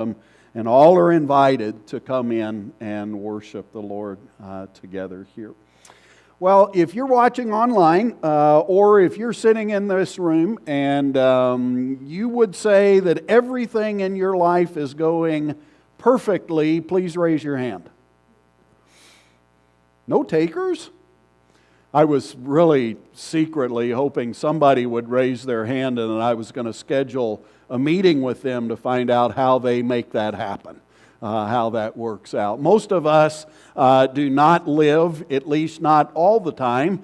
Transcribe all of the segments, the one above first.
and all are invited to come in and worship the Lord together here. Well, if you're watching online or if you're sitting in this room and you would say that everything in your life is going perfectly, please raise your hand. No takers? I was really secretly hoping somebody would raise their hand and I was going to schedule a meeting with them to find out how they make that happen, how that works out. Most of us do not live, at least not all the time,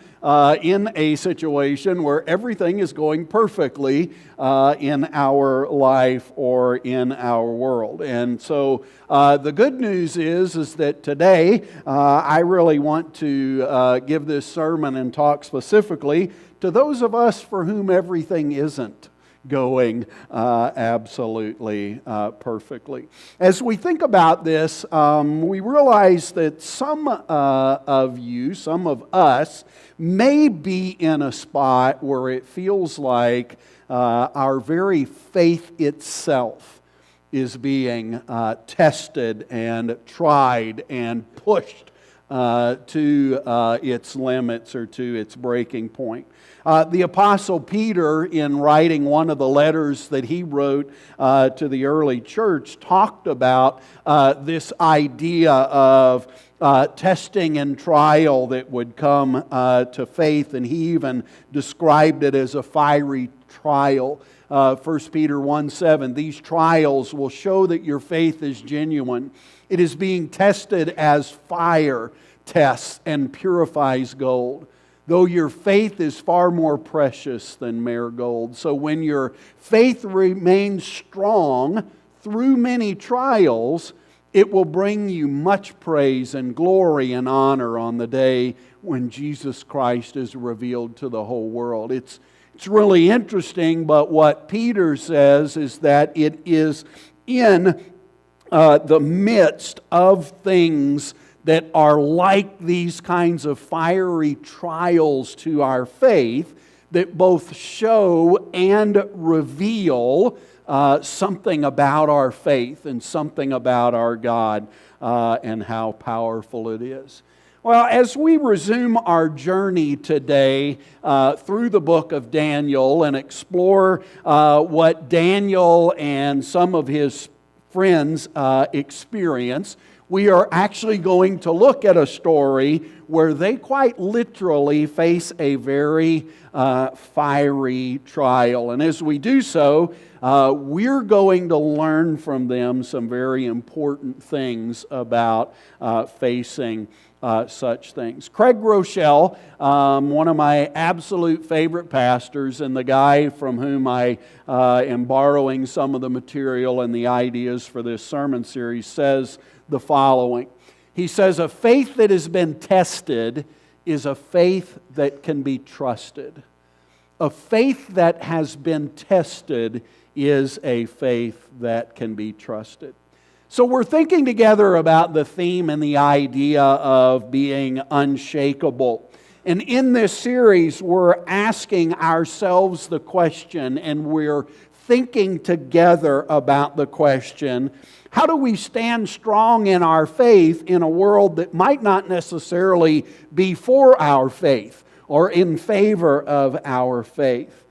in a situation where everything is going perfectly in our life or in our world. And so the good news is that today I really want to give this sermon and talk specifically to those of us for whom everything isn't going absolutely perfectly. As we think about this, we realize that some of you, some of us, may be in a spot where it feels like our very faith itself is being tested and tried and pushed to its limits or to its breaking point. The Apostle Peter, in writing one of the letters that he wrote to the early church, talked about this idea of testing and trial that would come to faith, and he even described it as a fiery trial. 1 Peter 1:7, these trials will show that your faith is genuine. It is being tested as fire tests and purifies gold, though your faith is far more precious than mere gold. So when your faith remains strong through many trials, it will bring you much praise and glory and honor on the day when Jesus Christ is revealed to the whole world. It's really interesting, but what Peter says is that it is in the midst of things that are like these kinds of fiery trials to our faith that both show and reveal something about our faith and something about our God and how powerful it is. Well, as we resume our journey today through the book of Daniel and explore what Daniel and some of his friends experience, we are actually going to look at a story where they quite literally face a very fiery trial. And as we do so, we're going to learn from them some very important things about facing such things. Craig Groeschel, one of my absolute favorite pastors and the guy from whom I am borrowing some of the material and the ideas for this sermon series, says the following. He says, a faith that has been tested is a faith that can be trusted. A faith that has been tested is a faith that can be trusted. So we're thinking together about the theme and the idea of being unshakable. And in this series, we're asking ourselves the question, and we're thinking together about the question, how do we stand strong in our faith in a world that might not necessarily be for our faith or in favor of our faith?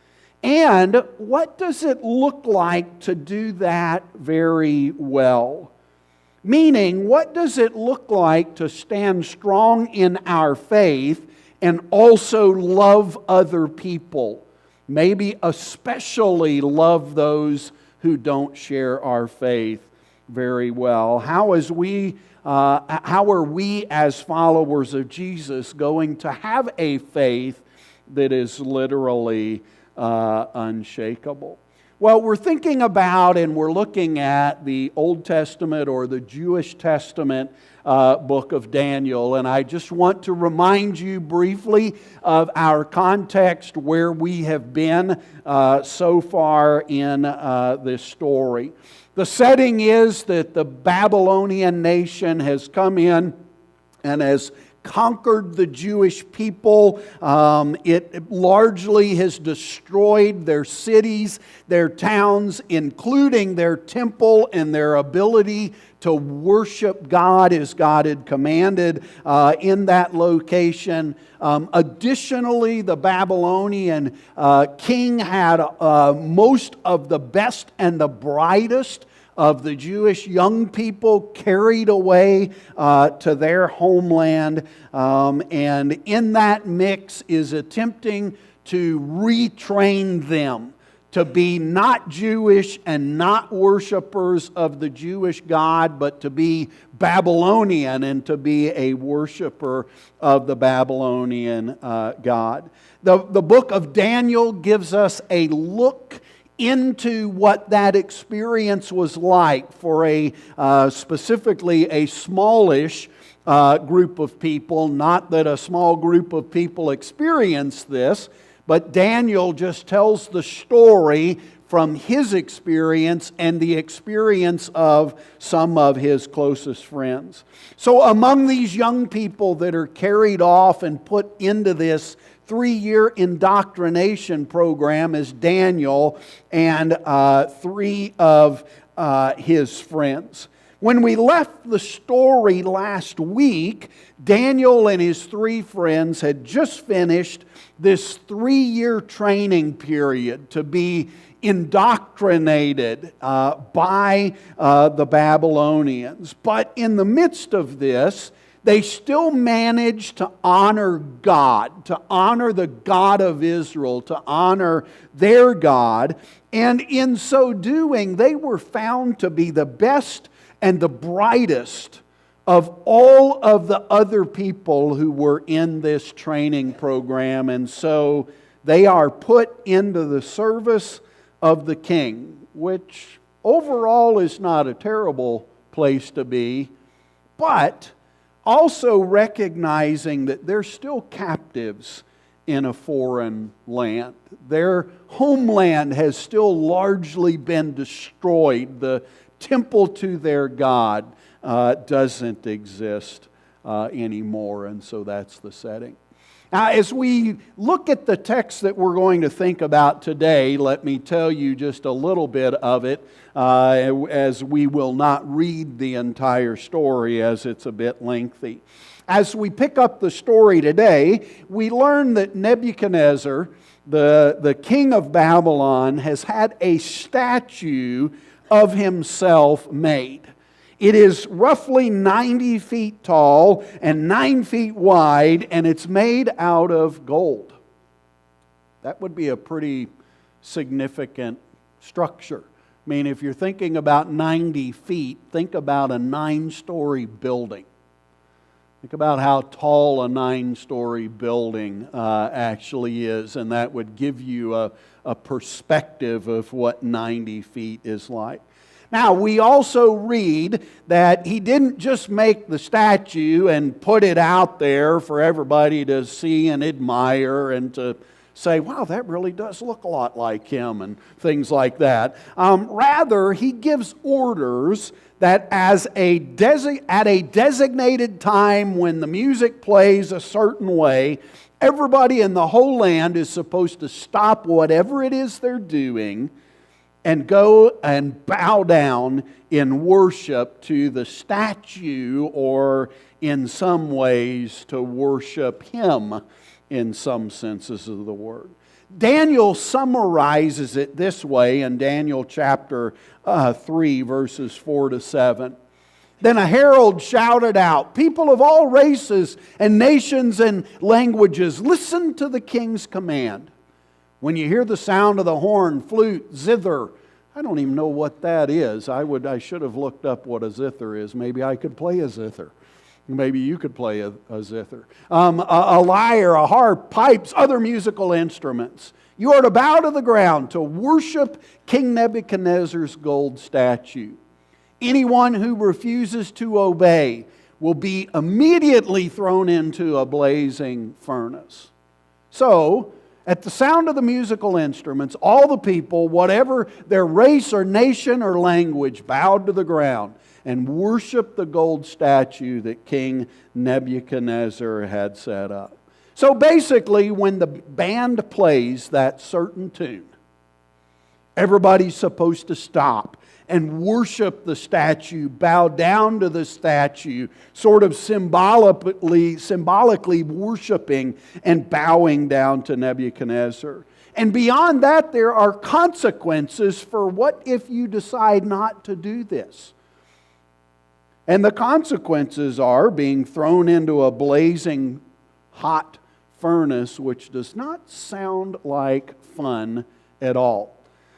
And what does it look like to do that very well? Meaning, what does it look like to stand strong in our faith and also love other people? Maybe especially love those who don't share our faith very well. How are we as followers of Jesus going to have a faith that is literally unshakable? Well, we're thinking about and we're looking at the Old Testament or the Jewish Testament book of Daniel. And I just want to remind you briefly of our context where we have been so far in this story. The setting is that the Babylonian nation has come in and has conquered the Jewish people. It largely has destroyed their cities, their towns, including their temple and their ability to worship God as God had commanded in that location. Additionally, the Babylonian king had most of the best and the brightest of the Jewish young people carried away to their homeland. And in that mix is attempting to retrain them to be not Jewish and not worshipers of the Jewish God, but to be Babylonian and to be a worshiper of the Babylonian God. The book of Daniel gives us a look into what that experience was like for specifically a smallish group of people. Not that a small group of people experienced this, but Daniel just tells the story from his experience and the experience of some of his closest friends. So among these young people that are carried off and put into this 3-year indoctrination program is Daniel and 3 of his friends. When we left the story last week, Daniel and his 3 friends had just finished this 3-year training period to be indoctrinated by the Babylonians. But in the midst of this, they still managed to honor God, to honor the God of Israel, to honor their God. And in so doing, they were found to be the best and the brightest of all of the other people who were in this training program. And so they are put into the service of the king, which overall is not a terrible place to be, but also recognizing that they're still captives in a foreign land. Their homeland has still largely been destroyed. The temple to their God doesn't exist anymore, and so that's the setting. Now, as we look at the text that we're going to think about today, let me tell you just a little bit of it, as we will not read the entire story as it's a bit lengthy. As we pick up the story today, we learn that Nebuchadnezzar, the king of Babylon, has had a statue of himself made. It is roughly 90 feet tall and 9 feet wide, and it's made out of gold. That would be a pretty significant structure. I mean, if you're thinking about 90 feet, think about a 9-story building. Think about how tall a 9-story building actually is, and that would give you a perspective of what 90 feet is like. Now, we also read that he didn't just make the statue and put it out there for everybody to see and admire and to say, wow, that really does look a lot like him and things like that. Rather, he gives orders that at a designated time when the music plays a certain way, everybody in the whole land is supposed to stop whatever it is they're doing and go and bow down in worship to the statue, or in some ways to worship him in some senses of the word. Daniel summarizes it this way in Daniel chapter 3, verses 4 to 7. Then a herald shouted out, "People of all races and nations and languages, listen to the king's command. When you hear the sound of the horn, flute, zither," I don't even know what that is. I should have looked up what a zither is. Maybe I could play a zither. Maybe you could play a zither. A lyre, a harp, pipes, other musical instruments. You are to bow to the ground to worship King Nebuchadnezzar's gold statue. Anyone who refuses to obey will be immediately thrown into a blazing furnace. So, At the sound of the musical instruments, all the people, whatever their race or nation or language, bowed to the ground and worshiped the gold statue that King Nebuchadnezzar had set up. So basically, when the band plays that certain tune, everybody's supposed to stop and worship the statue, bow down to the statue, sort of symbolically worshiping and bowing down to Nebuchadnezzar. And beyond that, there are consequences for what if you decide not to do this. And the consequences are being thrown into a blazing hot furnace, which does not sound like fun at all.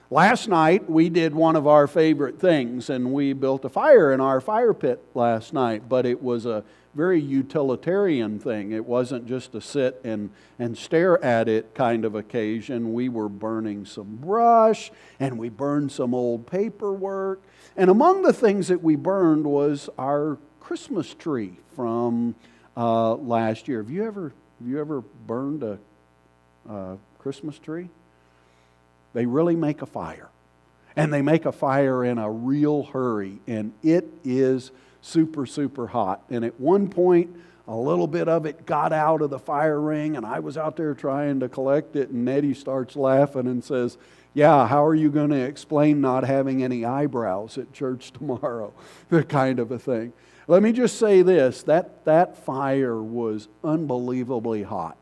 Last night, we did one of our favorite things, and we built a fire in our fire pit last night, but it was a very utilitarian thing. It wasn't just to sit and stare at it kind of occasion. We were burning some brush, and we burned some old paperwork. And among the things that we burned was our Christmas tree from last year. Have you ever burned a Christmas tree? They really make a fire. And they make a fire in a real hurry. And it is super, super hot. And at one point, a little bit of it got out of the fire ring. And I was out there trying to collect it. And Nettie starts laughing and says, "Yeah, how are you going to explain not having any eyebrows at church tomorrow?" The kind of a thing. Let me just say this. That fire was unbelievably hot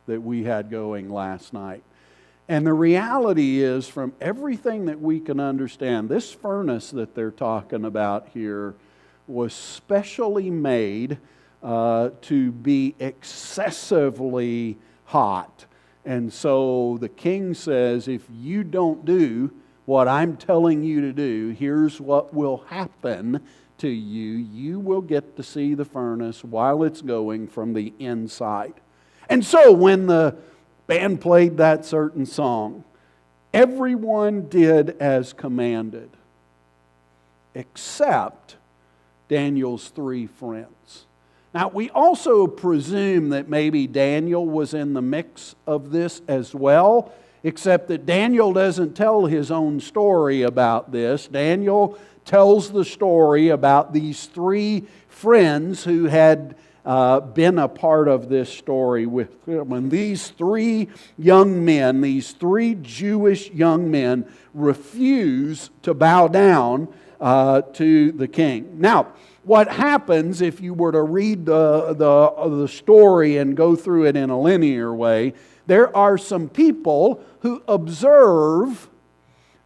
that we had going last night. And the reality is, from everything that we can understand, this furnace that they're talking about here was specially made to be excessively hot. And so the king says, if you don't do what I'm telling you to do, here's what will happen to you. You will get to see the furnace while it's going from the inside. And so when the band played that certain song, everyone did as commanded, except Daniel's three friends. Now, we also presume that maybe Daniel was in the mix of this as well, except that Daniel doesn't tell his own story about this. Daniel tells the story about these three friends who had been a part of this story with him. And these three young men, these three Jewish young men, refuse to bow down to the king. Now, what happens if you were to read the story and go through it in a linear way, there are some people who observe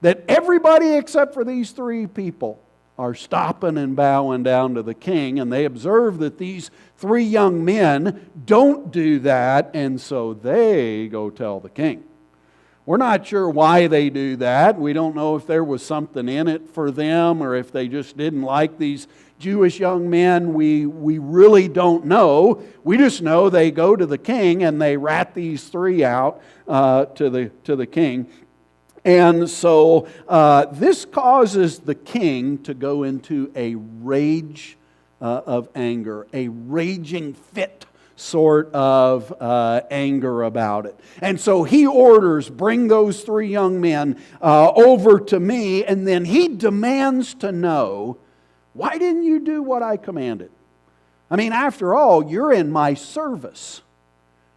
that everybody except for these three people are stopping and bowing down to the king, and they observe that these three young men don't do that, and so they go tell the king. We're not sure why they do that. We don't know if there was something in it for them or if they just didn't like these Jewish young men. We really don't know. We just know they go to the king and they rat these three out to the king. And so this causes the king to go into a rage of anger, a raging fit sort of anger about it. And so he orders, bring those three young men over to me, and then he demands to know, why didn't you do what I commanded? I mean, after all, you're in my service.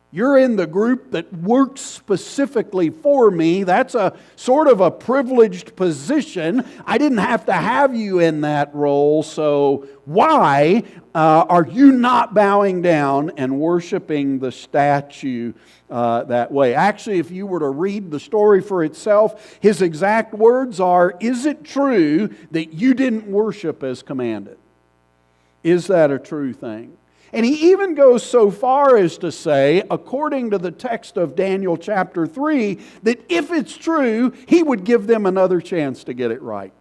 You're in the group that works specifically for me. That's a sort of a privileged position. I didn't have to have you in that role, so why are you not bowing down and worshiping the statue that way? Actually, if you were to read the story for itself, his exact words are, is it true that you didn't worship as commanded? Is that a true thing? And he even goes so far as to say, according to the text of Daniel chapter 3, that if it's true, he would give them another chance to get it right.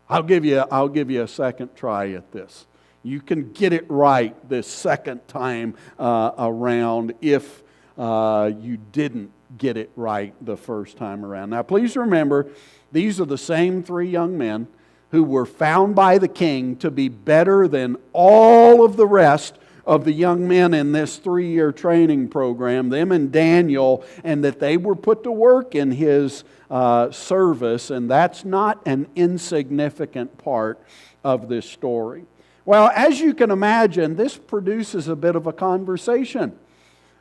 I'll give you a second try at this. You can get it right this second time around if you didn't get it right the first time around. Now, please remember, these are the same three young men who were found by the king to be better than all of the rest of the young men in this 3-year training program, them and Daniel, and that they were put to work in his service, and that's not an insignificant part of this story. Well, as you can imagine, this produces a bit of a conversation.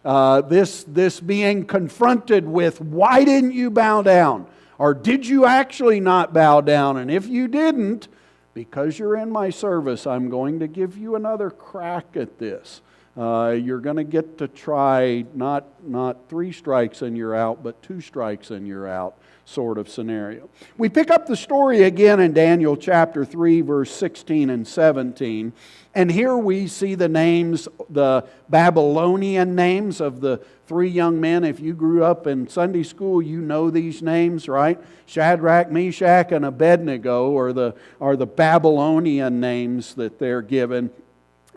This being confronted with, why didn't you bow down? Or did you actually not bow down? And if you didn't, because you're in my service, I'm going to give you another crack at this. You're going to get to try not 3 strikes and you're out, but 2 strikes and you're out sort of scenario. We pick up the story again in Daniel chapter 3, verse 16 and 17. And here we see the names, the Babylonian names of the 3 young men. If you grew up in Sunday school, you know these names, right? Shadrach, Meshach, and Abednego are the Babylonian names that they're given.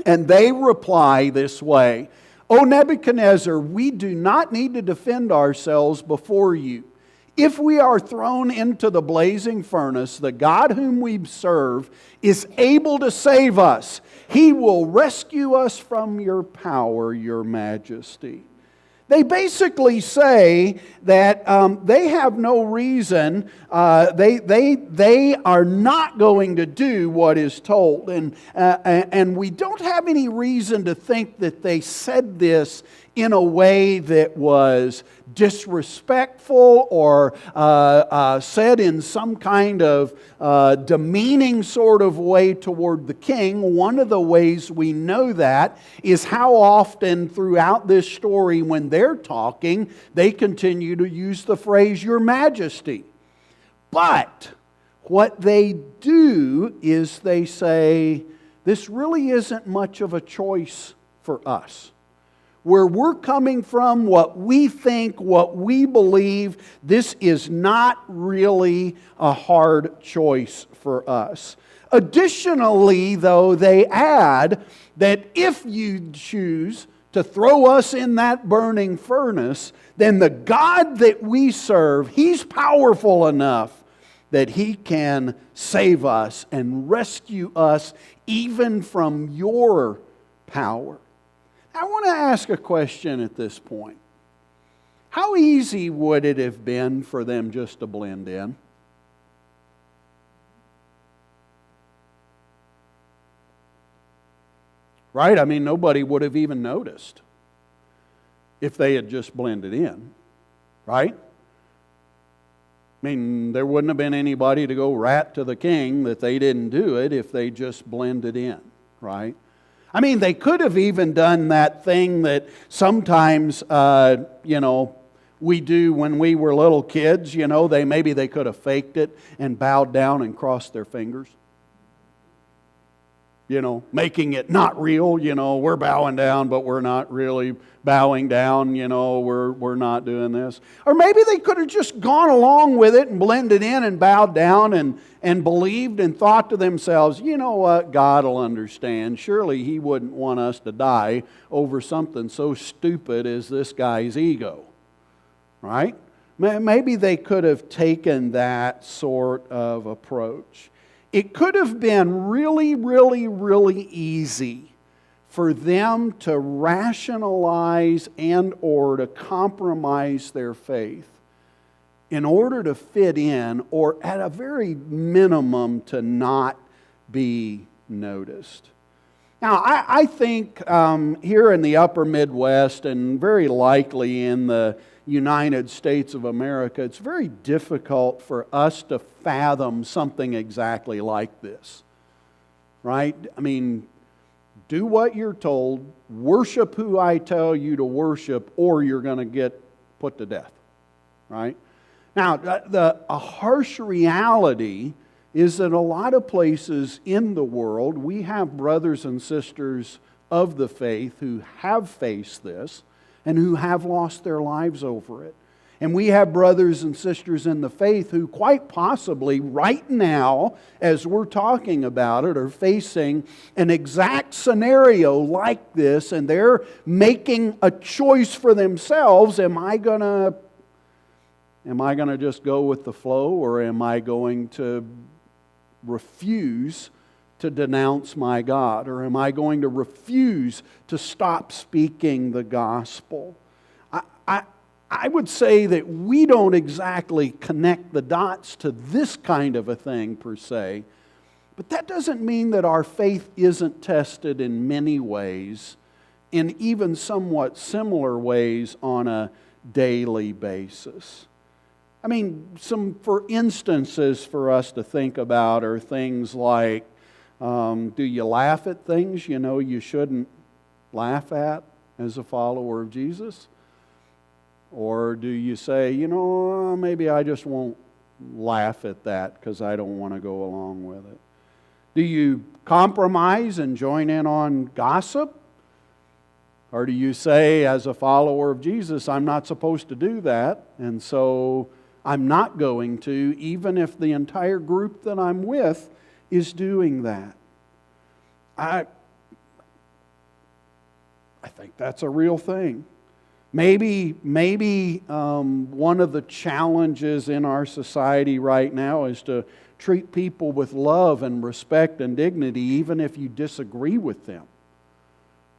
And they reply this way, "O Nebuchadnezzar, we do not need to defend ourselves before you. If we are thrown into the blazing furnace, the God whom we serve is able to save us. He will rescue us from your power, your majesty." They basically say that they have no reason, they are not going to do what is told. And we don't have any reason to think that they said this in a way that was disrespectful or said in some kind of demeaning sort of way toward the king. One of the ways we know that is how often throughout this story when they're talking, they continue to use the phrase, "Your Majesty." But what they do is they say, this really isn't much of a choice for us. Where we're coming from, what we think, what we believe, this is not really a hard choice for us. Additionally, though, they add that if you choose to throw us in that burning furnace, then the God that we serve, He's powerful enough that He can save us and rescue us even from your power. I want to ask a question at this point. How easy would it have been for them just to blend in? Right? I mean, nobody would have even noticed if they had just blended in. Right? I mean, there wouldn't have been anybody to go rat to the king that they didn't do it if they just blended in. Right? I mean, they could have even done that thing that sometimes, we do when we were little kids. Maybe they could have faked it and bowed down and crossed their fingers. Making it not real. We're bowing down, but we're not really bowing down. We're not doing this. Or maybe they could have just gone along with it and blended in and bowed down and believed and thought to themselves, you know what, God will understand. Surely He wouldn't want us to die over something so stupid as this guy's ego. Right? Maybe they could have taken that sort of approach. It could have been really, really, really easy for them to rationalize and or to compromise their faith in order to fit in, or at a very minimum to not be noticed. Now, I think here in the upper Midwest, and very likely in the United States of America, it's very difficult for us to fathom something exactly like this. Right? I mean, do what you're told, worship who I tell you to worship, or you're going to get put to death. Right? Now, a harsh reality is that a lot of places in the world, we have brothers and sisters of the faith who have faced this and who have lost their lives over it. And we have brothers and sisters in the faith who quite possibly right now, as we're talking about it, are facing an exact scenario like this, and they're making a choice for themselves. Am I going to just go with the flow, or am I going to refuse to denounce my God? Or am I going to refuse to stop speaking the gospel? I would say that we don't exactly connect the dots to this kind of a thing per se, but that doesn't mean that our faith isn't tested in many ways, in even somewhat similar ways on a daily basis. I mean, some for instances for us to think about are things like, do you laugh at things you know you shouldn't laugh at as a follower of Jesus? Or do you say, maybe I just won't laugh at that because I don't want to go along with it? Do you compromise and join in on gossip? Or do you say, as a follower of Jesus, I'm not supposed to do that, and so I'm not going to, even if the entire group that I'm with is doing that? I think that's a real thing. Maybe one of the challenges in our society right now is to treat people with love and respect and dignity, even if you disagree with them.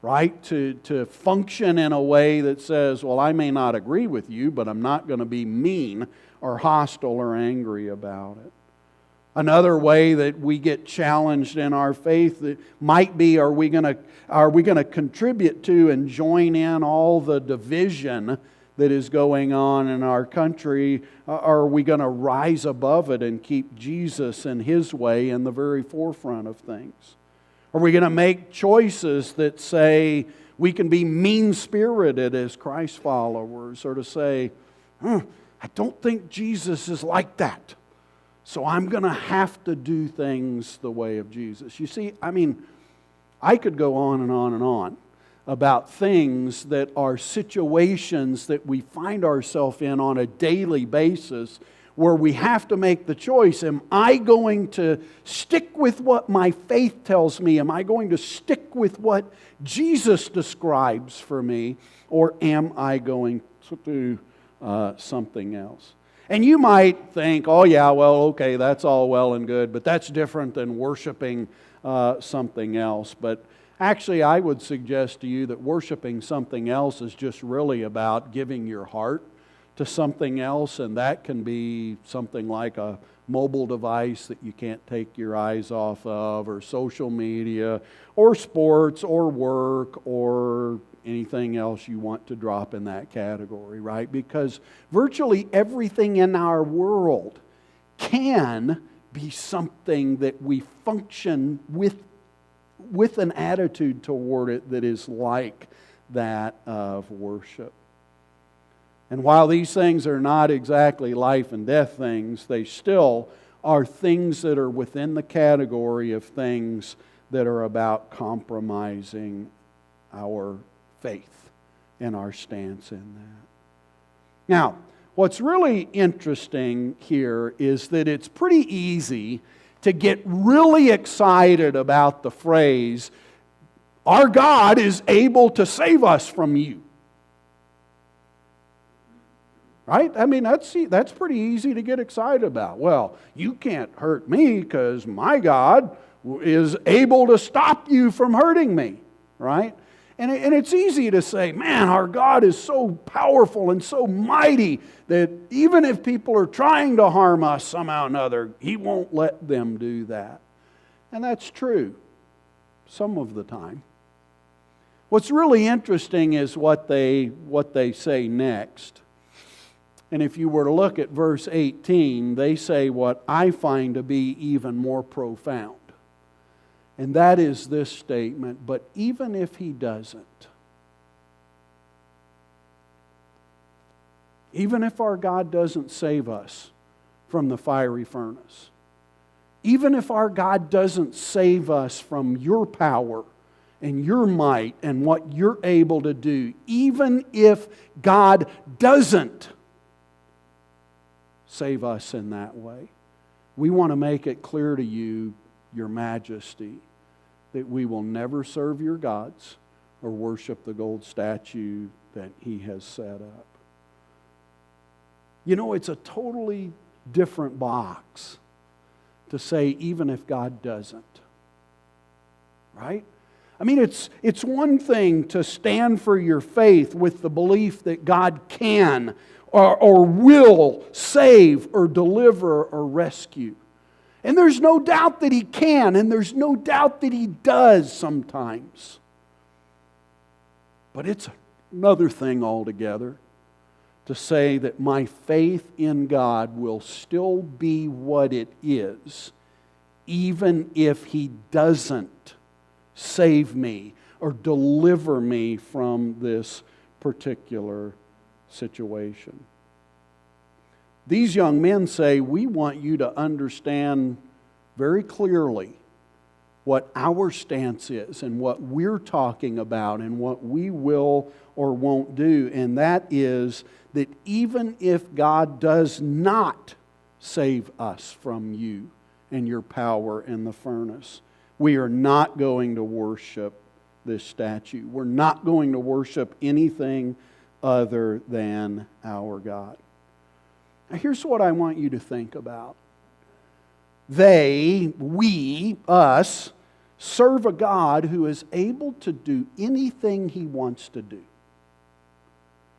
Right? To function in a way that says, well, I may not agree with you, but I'm not going to be mean or hostile or angry about it. Another way that we get challenged in our faith might be, are we going to contribute to and join in all the division that is going on in our country? Are we going to rise above it and keep Jesus and His way in the very forefront of things? Are we going to make choices that say we can be mean-spirited as Christ followers, or to say, I don't think Jesus is like that, so I'm going to have to do things the way of Jesus? You see, I could go on and on and on about things that are situations that we find ourselves in on a daily basis where we have to make the choice, am I going to stick with what my faith tells me? Am I going to stick with what Jesus describes for me? Or am I going to do something else? And you might think, oh yeah, well, okay, that's all well and good, but that's different than worshiping something else. But actually, I would suggest to you that worshiping something else is just really about giving your heart to something else, and that can be something like a mobile device that you can't take your eyes off of, or social media, or sports, or work, or anything else you want to drop in that category, right? Because virtually everything in our world can be something that we function with an attitude toward it that is like that of worship. And while these things are not exactly life and death things, they still are things that are within the category of things that are about compromising our faith and our stance in that. Now, what's really interesting here is that it's pretty easy to get really excited about the phrase, our God is able to save us from you. Right? That's pretty easy to get excited about. Well, you can't hurt me because my God is able to stop you from hurting me. Right? And it's easy to say, man, our God is so powerful and so mighty that even if people are trying to harm us somehow or another, He won't let them do that. And that's true some of the time. What's really interesting is what they say next. And if you were to look at verse 18, they say what I find to be even more profound. And that is this statement, but even if He doesn't, even if our God doesn't save us from the fiery furnace, even if our God doesn't save us from your power and your might and what you're able to do, even if God doesn't save us in that way, we want to make it clear to you, Your Majesty, that we will never serve your gods or worship the gold statue that He has set up. You know, it's a totally different box to say, even if God doesn't. right? I mean, it's one thing to stand for your faith with the belief that God can or will save or deliver or rescue. And there's no doubt that He can, and there's no doubt that He does sometimes. But it's another thing altogether to say that my faith in God will still be what it is, even if He doesn't save me or deliver me from this particular situation. These young men say, we want you to understand very clearly what our stance is and what we're talking about and what we will or won't do. And that is that even if God does not save us from you and your power in the furnace, we are not going to worship this statue. We're not going to worship anything other than our God. Now, here's what I want you to think about. We, us, serve a God who is able to do anything He wants to do.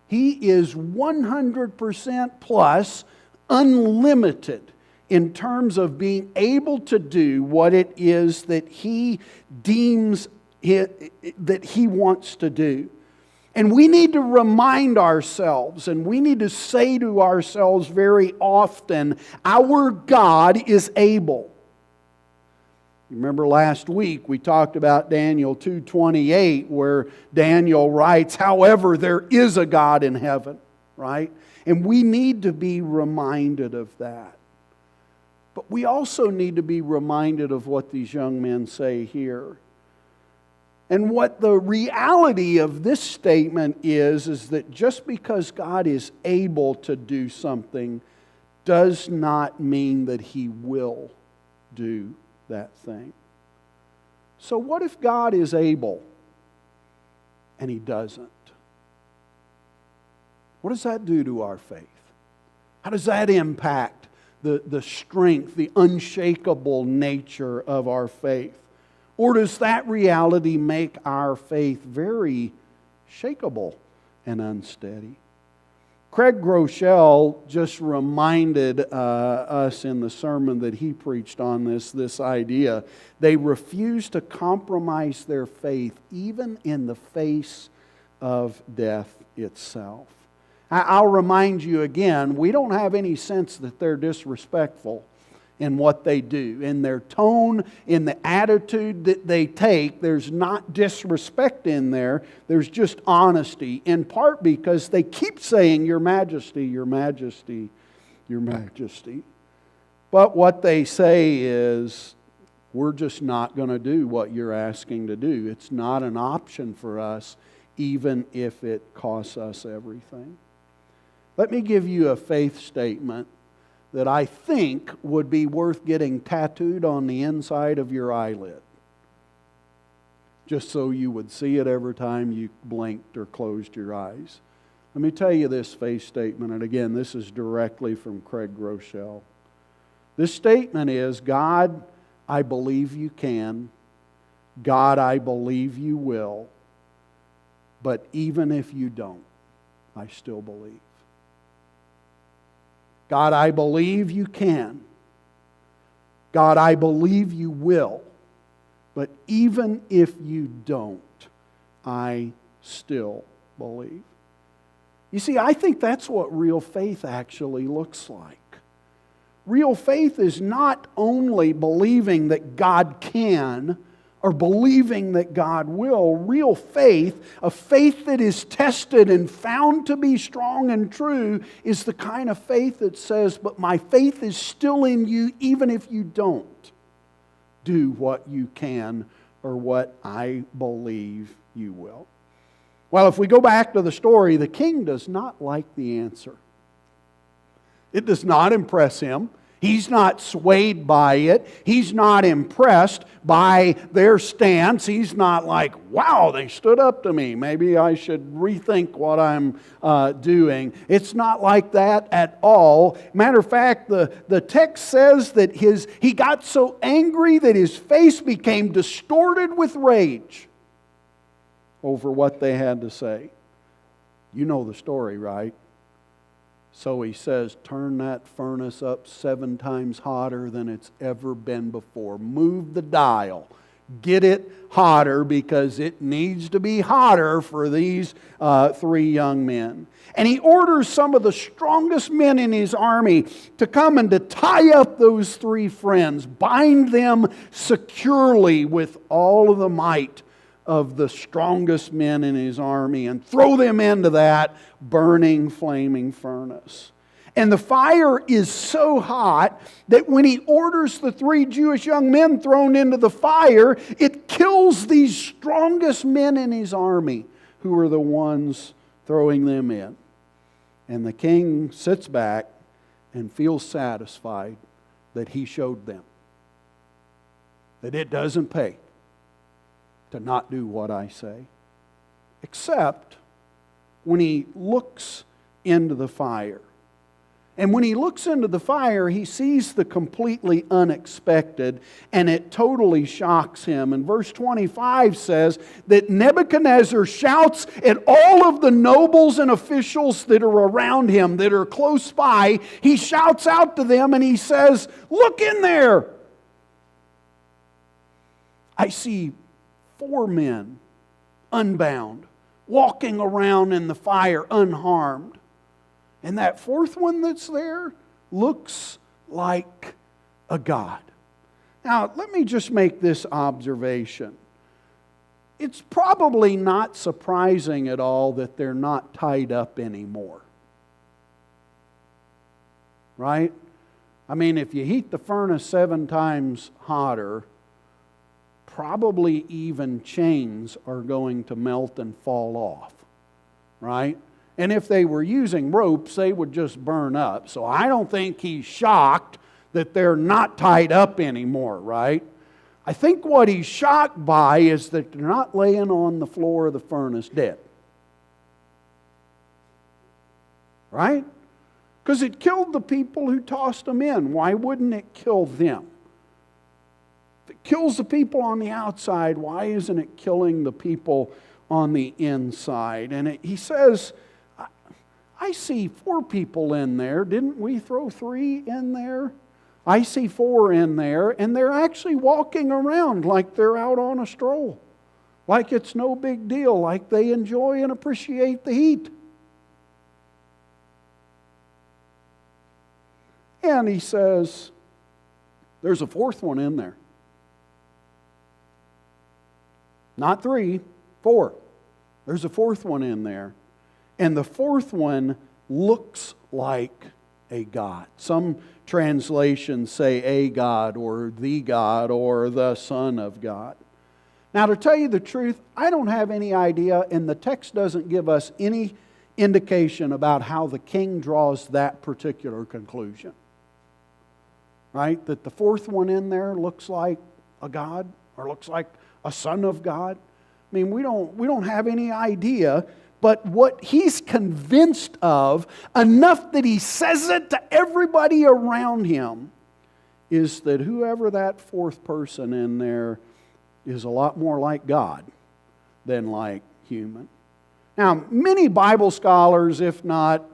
He is 100% plus unlimited in terms of being able to do what it is that He deems that He wants to do. And we need to remind ourselves, and we need to say to ourselves very often, our God is able. You remember last week we talked about Daniel 2:28, where Daniel writes, however, there is a God in heaven, right? And we need to be reminded of that. But we also need to be reminded of what these young men say here. And what the reality of this statement is that just because God is able to do something does not mean that He will do that thing. So what if God is able and He doesn't? What does that do to our faith? How does that impact the strength, the unshakable nature of our faith? Or does that reality make our faith very shakeable and unsteady? Craig Groeschel just reminded us in the sermon that he preached on this idea. They refuse to compromise their faith even in the face of death itself. I'll remind you again, we don't have any sense that they're disrespectful in what they do. In their tone, in the attitude that they take, there's not disrespect in there. There's just honesty, in part because they keep saying, Your Majesty, Your Majesty, Your Majesty. But what they say is, we're just not going to do what you're asking to do. It's not an option for us, even if it costs us everything. Let me give you a faith statement that I think would be worth getting tattooed on the inside of your eyelid, just so you would see it every time you blinked or closed your eyes. Let me tell you this faith statement, and again, this is directly from Craig Groeschel. This statement is, God, I believe you can. God, I believe you will. But even if you don't, I still believe. God, I believe you can. God, I believe you will. But even if you don't, I still believe. You see, I think that's what real faith actually looks like. Real faith is not only believing that God can or believing that God will. Real faith, a faith that is tested and found to be strong and true, is the kind of faith that says, but my faith is still in you even if you don't do what you can or what I believe you will. Well, if we go back to the story, the king does not like the answer. It does not impress him. He's not swayed by it. He's not impressed by their stance. He's not like, wow, they stood up to me. Maybe I should rethink what I'm doing. It's not like that at all. Matter of fact, the text says that he got so angry that his face became distorted with rage over what they had to say. You know the story, right? So he says, turn that furnace up 7 times hotter than it's ever been before. Move the dial. Get it hotter because it needs to be hotter for these 3 young men. And he orders some of the strongest men in his army to come and to tie up those 3 friends, bind them securely with all of the might of the strongest men in his army and throw them into that burning, flaming furnace. And the fire is so hot that when he orders the 3 Jewish young men thrown into the fire, it kills these strongest men in his army who are the ones throwing them in. And the king sits back and feels satisfied that he showed them that it doesn't pay to not do what I say. Except when he looks into the fire. And when he looks into the fire, he sees the completely unexpected, and it totally shocks him. And verse 25 says that Nebuchadnezzar shouts at all of the nobles and officials that are around him, that are close by. He shouts out to them and he says, "Look in there! I see 4 men, unbound, walking around in the fire unharmed. And that 4th one that's there looks like a god." Now, let me just make this observation. It's probably not surprising at all that they're not tied up anymore. Right? I mean, if you heat the furnace 7 times hotter, probably even chains are going to melt and fall off, right? And if they were using ropes, they would just burn up. So I don't think he's shocked that they're not tied up anymore, right? I think what he's shocked by is that they're not laying on the floor of the furnace dead. Right? Because it killed the people who tossed them in. Why wouldn't it kill them? If it kills the people on the outside, why isn't it killing the people on the inside? And he says, I see 4 people in there. Didn't we throw 3 in there? I see 4 in there, and they're actually walking around like they're out on a stroll. Like it's no big deal, like they enjoy and appreciate the heat. And he says, there's a 4th one in there. Not 3, 4. There's a 4th one in there. And the 4th one looks like a god. Some translations say a god or the Son of God. Now, to tell you the truth, I don't have any idea, and the text doesn't give us any indication about how the king draws that particular conclusion. Right? That the 4th one in there looks like a god or looks like a son of God. I mean, we don't have any idea, but what he's convinced of, enough that he says it to everybody around him, is that whoever that 4th person in there is a lot more like God than like human. Now, many Bible scholars, if not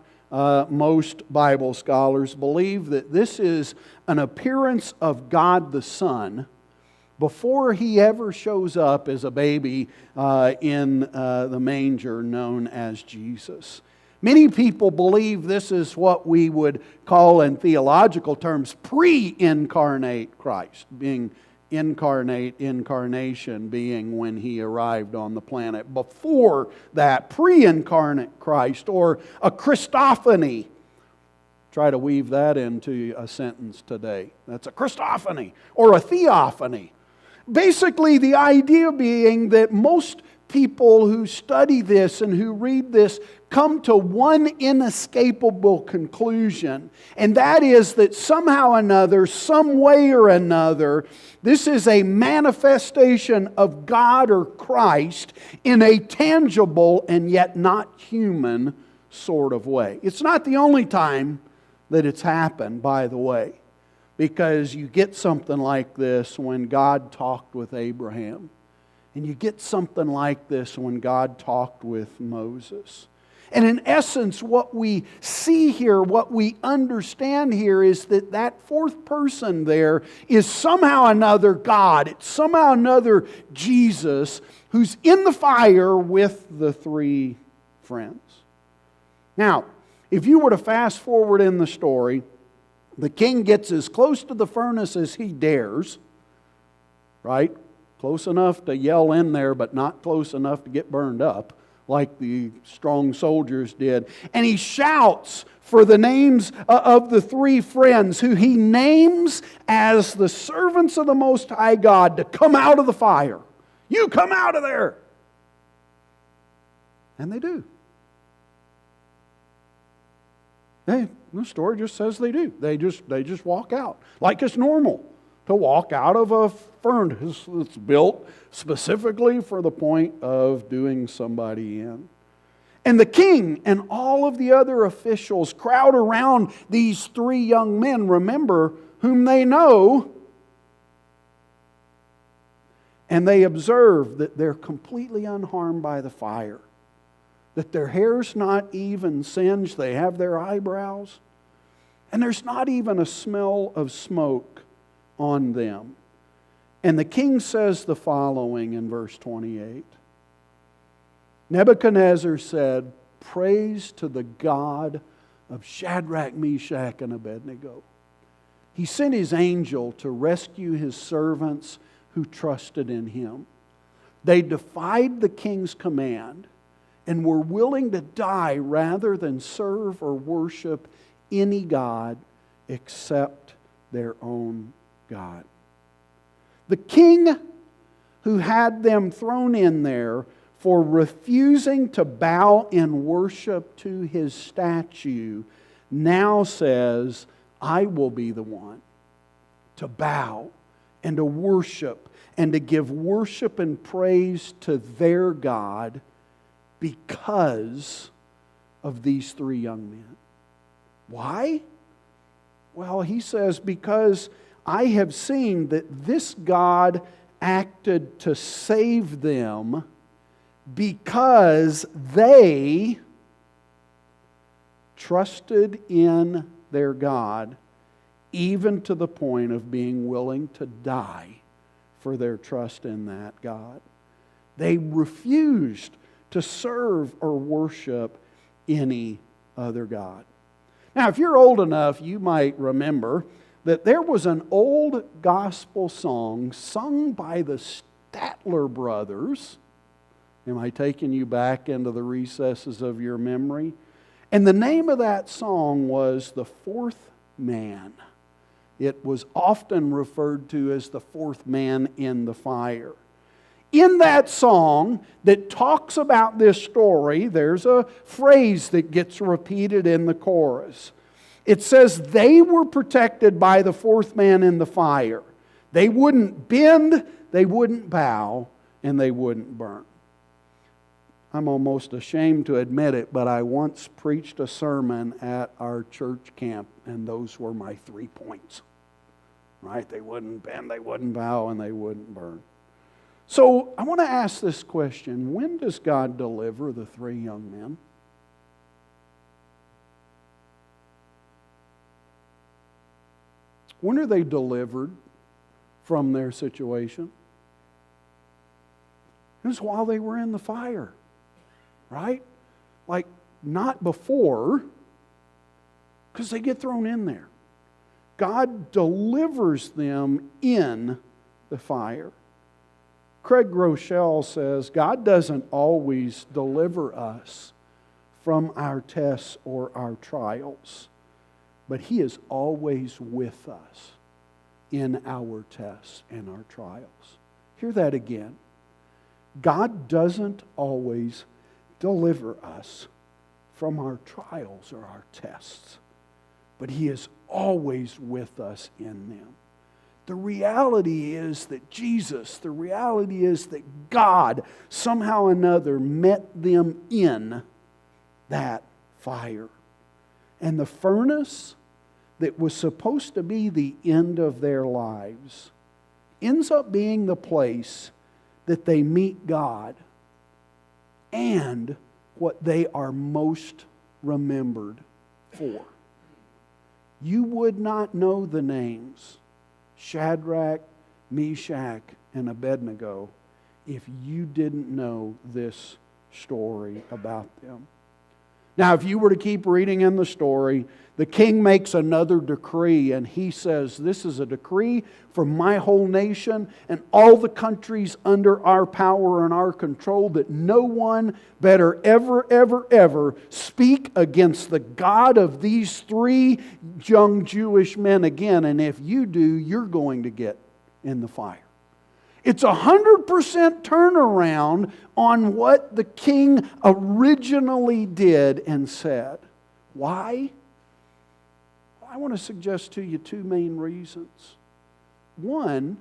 most Bible scholars, believe that this is an appearance of God the Son before he ever shows up as a baby in the manger known as Jesus. Many people believe this is what we would call in theological terms pre-incarnate Christ, being incarnation being when he arrived on the planet. Before that, pre-incarnate Christ, or a Christophany. Try to weave that into a sentence today. That's a Christophany, or a theophany. Basically, the idea being that most people who study this and who read this come to one inescapable conclusion, and that is that somehow or another, some way or another, this is a manifestation of God or Christ in a tangible and yet not human sort of way. It's not the only time that it's happened, by the way, because you get something like this when God talked with Abraham. And you get something like this when God talked with Moses. And in essence, what we see here, what we understand here is that that fourth person there is somehow another God. It's somehow another Jesus who's in the fire with the three friends. Now, if you were to fast forward in the story, the king gets as close to the furnace as he dares, right? Close enough to yell in there, but not close enough to get burned up, like the strong soldiers did. And he shouts for the names of the three friends, who he names as the servants of the Most High God, to come out of the fire. You come out of there! And they do. The story just says they do. They just walk out. Like it's normal to walk out of a furnace that's built specifically for the point of doing somebody in. And the king and all of the other officials crowd around these three young men, remember, whom they know, and they observe that they're completely unharmed by the fire, that their hair's not even singed, they have their eyebrows, and there's not even a smell of smoke on them. And the king says the following in verse 28. Nebuchadnezzar said, "Praise to the God of Shadrach, Meshach, and Abednego. He sent his angel to rescue his servants who trusted in him. They defied the king's command and were willing to die rather than serve or worship any god except their own God." The king who had them thrown in there for refusing to bow in worship to his statue now says, "I will be the one to bow and to worship and to give worship and praise to their God because of these three young men." Why? Well, he says, because I have seen that this God acted to save them because they trusted in their God, even to the point of being willing to die for their trust in that God. They refused to serve or worship any other God. Now, if you're old enough, you might remember that there was an old gospel song sung by the Statler brothers. Am I taking you back into the recesses of your memory? And the name of that song was "The Fourth Man." It was often referred to as the fourth man in the fire. In that song that talks about this story, there's a phrase that gets repeated in the chorus. It says they were protected by the fourth man in the fire. They wouldn't bend, they wouldn't bow, and they wouldn't burn. I'm almost ashamed to admit it, but I once preached a sermon at our church camp, and those were my 3 points. Right? They wouldn't bend, they wouldn't bow, and they wouldn't burn. So I want to ask this question. When does God deliver the three young men? When are they delivered from their situation? It was while they were in the fire, right? Like, not before, because they get thrown in there. God delivers them in the fire. Craig Groeschel says, God doesn't always deliver us from our tests or our trials, but He is always with us in our tests and our trials. Hear that again. God doesn't always deliver us from our trials or our tests, but He is always with us in them. The reality is that the reality is that God somehow or another met them in that fire. And the furnace that was supposed to be the end of their lives ends up being the place that they meet God and what they are most remembered for. You would not know the names Shadrach, Meshach, and Abednego if you didn't know this story about them. Now, if you were to keep reading in the story, the king makes another decree, and he says, this is a decree for my whole nation and all the countries under our power and our control, that no one better ever speak against the God of these three young Jewish men again. And if you do, you're going to get in the fire. It's 100% turnaround on what the king originally did and said. Why? I want to suggest to you two main reasons. One,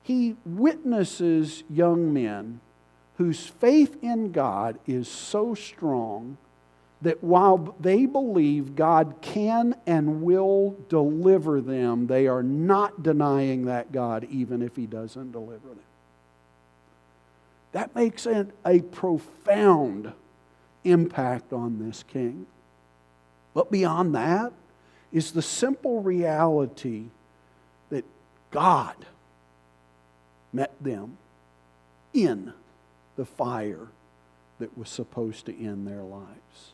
he witnesses young men whose faith in God is so strong that while they believe God can and will deliver them, they are not denying that God even if He doesn't deliver them. That makes it a profound impact on this king. But beyond that is the simple reality that God met them in the fire that was supposed to end their lives.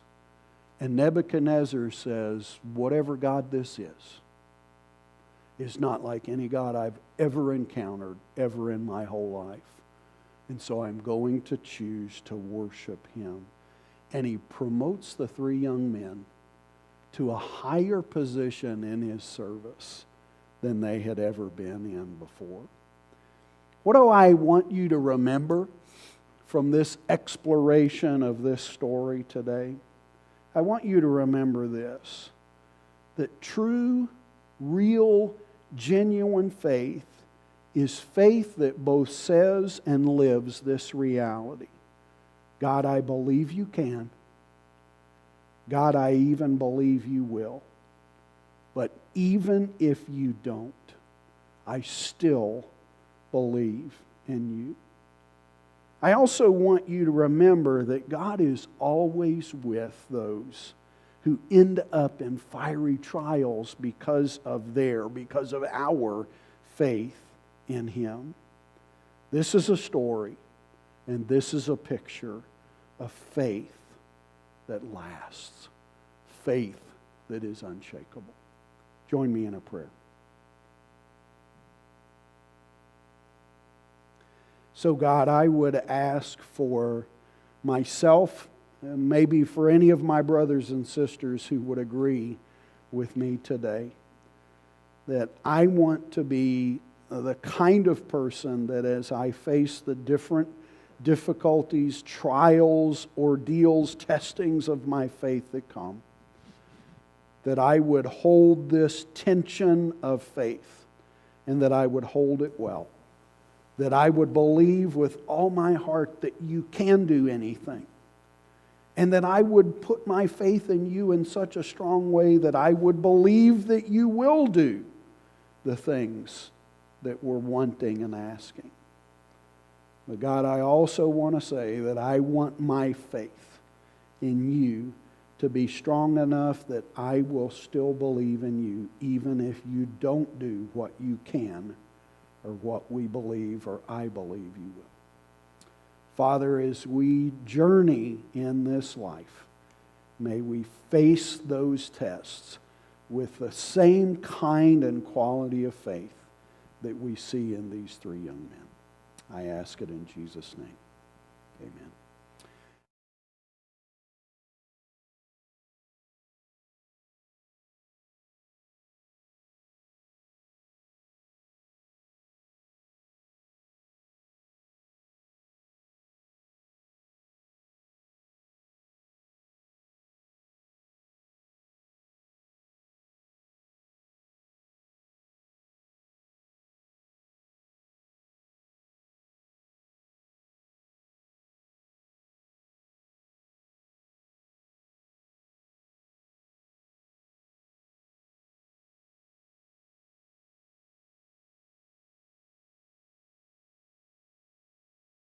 And Nebuchadnezzar says, whatever God this is not like any God I've ever encountered, ever in my whole life. And so I'm going to choose to worship Him. And he promotes the three young men to a higher position in his service than they had ever been in before. What do I want you to remember from this exploration of this story today? I want you to remember this, that true, real, genuine faith is faith that both says and lives this reality. God, I believe you can. God, I even believe you will. But even if you don't, I still believe in you. I also want you to remember that God is always with those who end up in fiery trials because of our faith in Him. This is a story, and this is a picture of faith that lasts, faith that is unshakable. Join me in a prayer. So God, I would ask for myself, and maybe for any of my brothers and sisters who would agree with me today, that I want to be the kind of person that as I face the different difficulties, trials, ordeals, testings of my faith that come, that I would hold this tension of faith and that I would hold it well. That I would believe with all my heart that you can do anything. And that I would put my faith in you in such a strong way that I would believe that you will do the things that we're wanting and asking. But God, I also want to say that I want my faith in you to be strong enough that I will still believe in you, even if you don't do what you can or what we believe or I believe you will. Father, as we journey in this life, may we face those tests with the same kind and quality of faith that we see in these three young men. I ask it in Jesus' name. Amen.